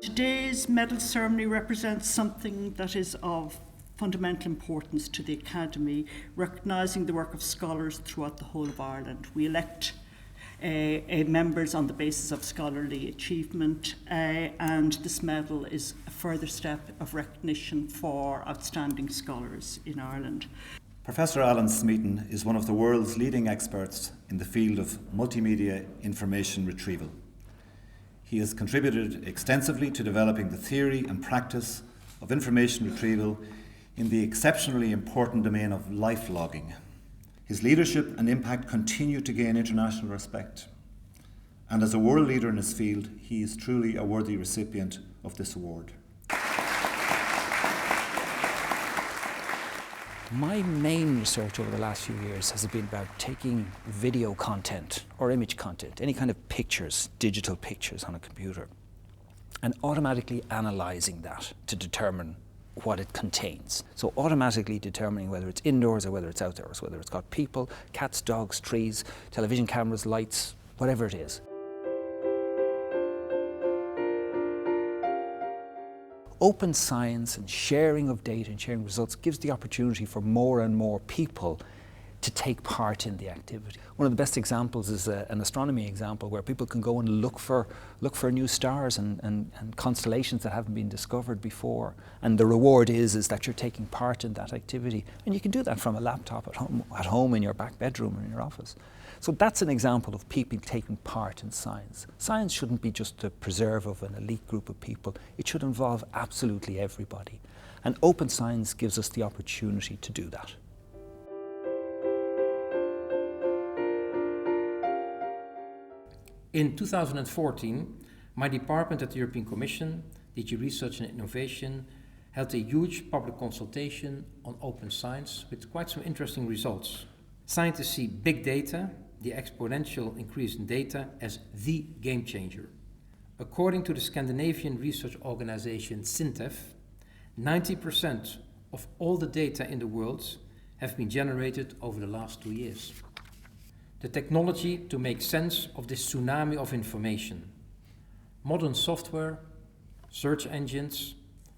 Today's medal ceremony represents something that is of fundamental importance to the Academy, recognising the work of scholars throughout the whole of Ireland. We elect members on the basis of scholarly achievement, and this medal is a further step of recognition for outstanding scholars in Ireland. Professor Alan Smeaton is one of the world's leading experts in the field of multimedia information retrieval. He has contributed extensively to developing the theory and practice of information retrieval in the exceptionally important domain of life logging. His leadership and impact continue to gain international respect. And as a world leader in his field, he is truly a worthy recipient of this award. My main research over the last few years has been about taking video content or image content, any kind of pictures, digital pictures on a computer, and automatically analysing that to determine what it contains. So automatically determining whether it's indoors or whether it's outdoors, whether it's got people, cats, dogs, trees, television cameras, lights, whatever it is. Open science and sharing of data and sharing results gives the opportunity for more and more people to take part in the activity. One of the best examples is an astronomy example where people can go and look for new stars and constellations that haven't been discovered before. And the reward is that you're taking part in that activity. And you can do that from a laptop at home in your back bedroom or in your office. So that's an example of people taking part in science. Science shouldn't be just the preserve of an elite group of people. It should involve absolutely everybody. And open science gives us the opportunity to do that. In 2014, my department at the European Commission, DG Research and Innovation, held a huge public consultation on open science with quite some interesting results. Scientists see big data, the exponential increase in data, as the game changer. According to the Scandinavian research organization SINTEF, 90% of all the data in the world have been generated over the last 2 years. The technology to make sense of this tsunami of information. Modern software, search engines,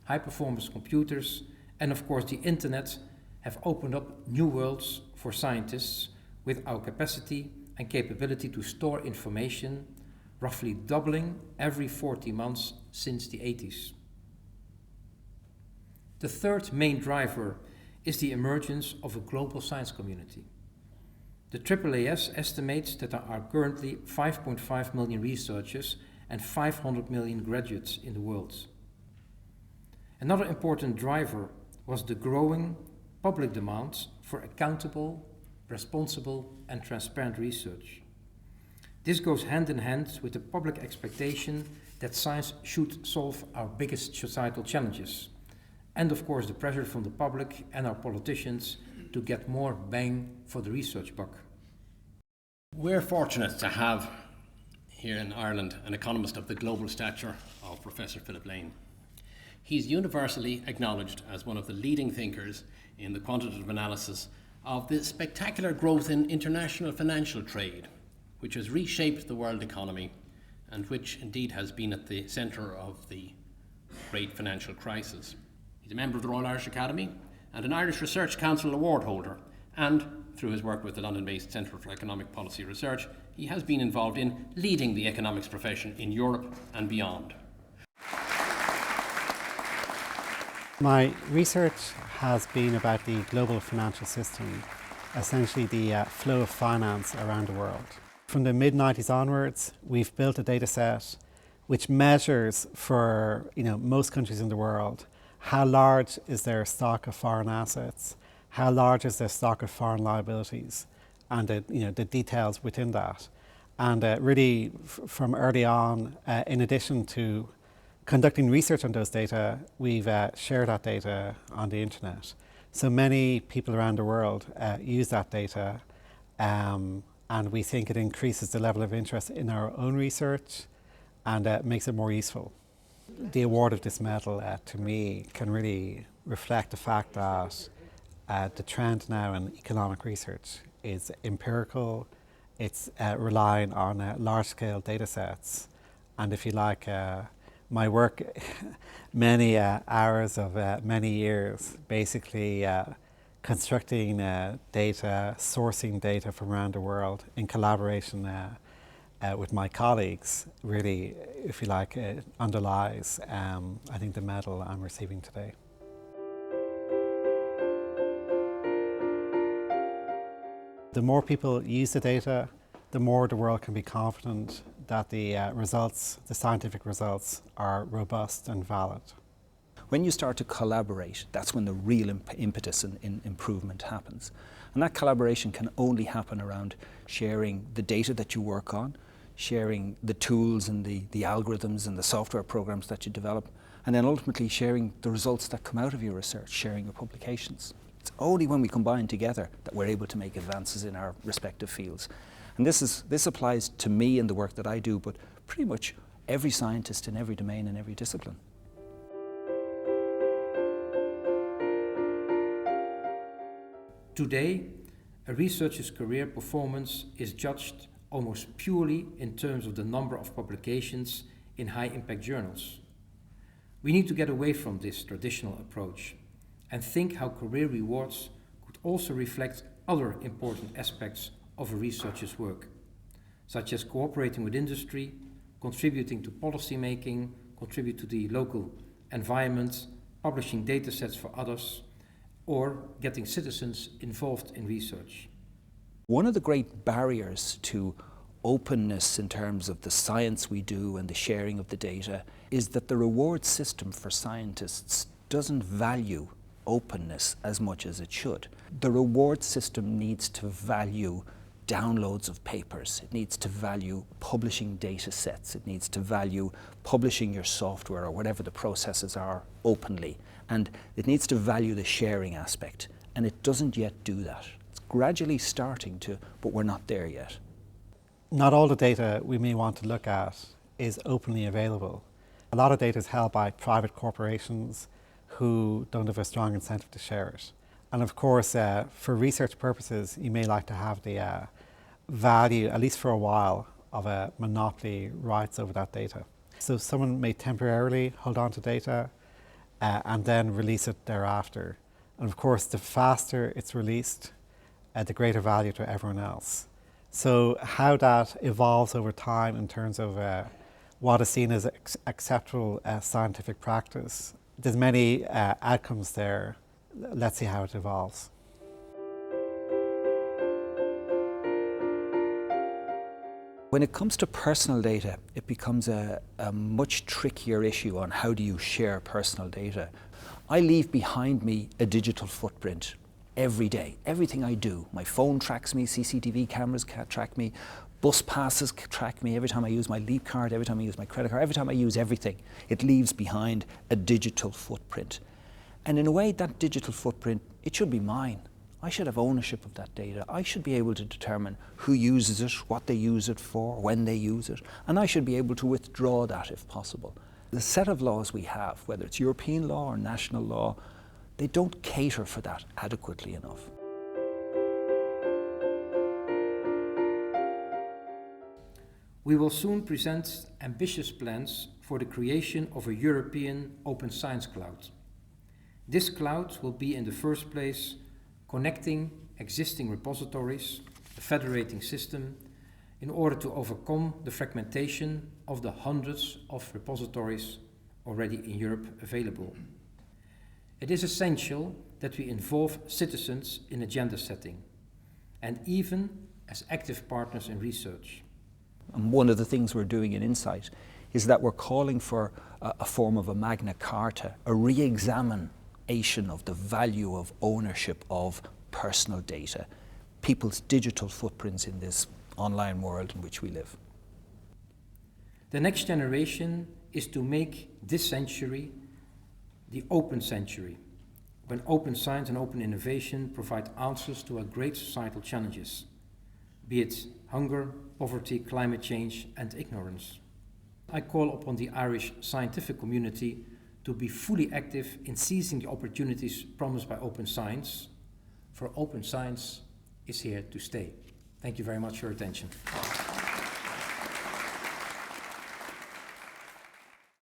high-performance computers, and of course the internet have opened up new worlds for scientists with our capacity and capability to store information, roughly doubling every 40 months since the 80s. The third main driver is the emergence of a global science community. The AAAS estimates that there are currently 5.5 million researchers and 500 million graduates in the world. Another important driver was the growing public demand for accountable, responsible and transparent research. This goes hand in hand with the public expectation that science should solve our biggest societal challenges, and of course the pressure from the public and our politicians to get more bang for the research buck. We're fortunate to have here in Ireland an economist of the global stature of Professor Philip Lane. He's universally acknowledged as one of the leading thinkers in the quantitative analysis of the spectacular growth in international financial trade, which has reshaped the world economy and which indeed has been at the centre of the great financial crisis. He's a member of the Royal Irish Academy and an Irish Research Council award holder, and through his work with the London-based Centre for Economic Policy Research, he has been involved in leading the economics profession in Europe and beyond. My research has been about the global financial system, essentially the flow of finance around the world. From the mid-90s onwards, we've built a data set which measures for most countries in the world how large is their stock of foreign assets, how large is their stock of foreign liabilities, and the details within that. And really, from early on, in addition to conducting research on those data, we've shared that data on the internet. So many people around the world use that data, and we think it increases the level of interest in our own research and makes it more useful. The award of this medal, to me, can really reflect the fact that the trend now in economic research is empirical. It's relying on large-scale data sets, and if you like, my work, many hours of many years, basically constructing data, sourcing data from around the world in collaboration with my colleagues, really, if you like, underlies, I think, the medal I'm receiving today. The more people use the data, the more the world can be confident that the results, the scientific results, are robust and valid. When you start to collaborate, that's when the real impetus and improvement happens. And that collaboration can only happen around sharing the data that you work on, sharing the tools and the algorithms and the software programs that you develop, and then ultimately sharing the results that come out of your research, sharing your publications. It's only when we combine together that we're able to make advances in our respective fields. And this applies to me and the work that I do, but pretty much every scientist in every domain and every discipline. Today, a researcher's career performance is judged almost purely in terms of the number of publications in high-impact journals. We need to get away from this traditional approach and think how career rewards could also reflect other important aspects of a researcher's work, such as cooperating with industry, contributing to policy making, contribute to the local environment, publishing data sets for others, or getting citizens involved in research. One of the great barriers to openness in terms of the science we do and the sharing of the data is that the reward system for scientists doesn't value openness as much as it should. The reward system needs to value downloads of papers. It needs to value publishing data sets. It needs to value publishing your software or whatever the processes are openly. And it needs to value the sharing aspect. And it doesn't yet do that. It's gradually starting to, but we're not there yet. Not all the data we may want to look at is openly available. A lot of data is held by private corporations who don't have a strong incentive to share it. And of course, for research purposes, you may like to have the value, at least for a while, of a monopoly rights over that data. So someone may temporarily hold on to data and then release it thereafter. And of course, the faster it's released, the greater value to everyone else. So how that evolves over time in terms of what is seen as acceptable scientific practice, there's many outcomes there. Let's see how it evolves. When it comes to personal data, it becomes a much trickier issue on how do you share personal data. I leave behind me a digital footprint every day. Everything I do, my phone tracks me, CCTV cameras track me, bus passes track me, every time I use my Leap card, every time I use my credit card, every time I use everything, it leaves behind a digital footprint. And in a way, that digital footprint, it should be mine. I should have ownership of that data. I should be able to determine who uses it, what they use it for, when they use it, and I should be able to withdraw that if possible. The set of laws we have, whether it's European law or national law, they don't cater for that adequately enough. We will soon present ambitious plans for the creation of a European open science cloud. This cloud will be, in the first place, connecting existing repositories, a federating system, in order to overcome the fragmentation of the hundreds of repositories already in Europe available. It is essential that we involve citizens in agenda setting, and even as active partners in research. And one of the things we're doing in Insight is that we're calling for a form of a Magna Carta, a re-examination of the value of ownership of personal data, people's digital footprints in this online world in which we live. The next generation is to make this century the open century, when open science and open innovation provide answers to our great societal challenges, be it hunger, poverty, climate change, and ignorance. I call upon the Irish scientific community to be fully active in seizing the opportunities promised by open science, for open science is here to stay. Thank you very much for your attention.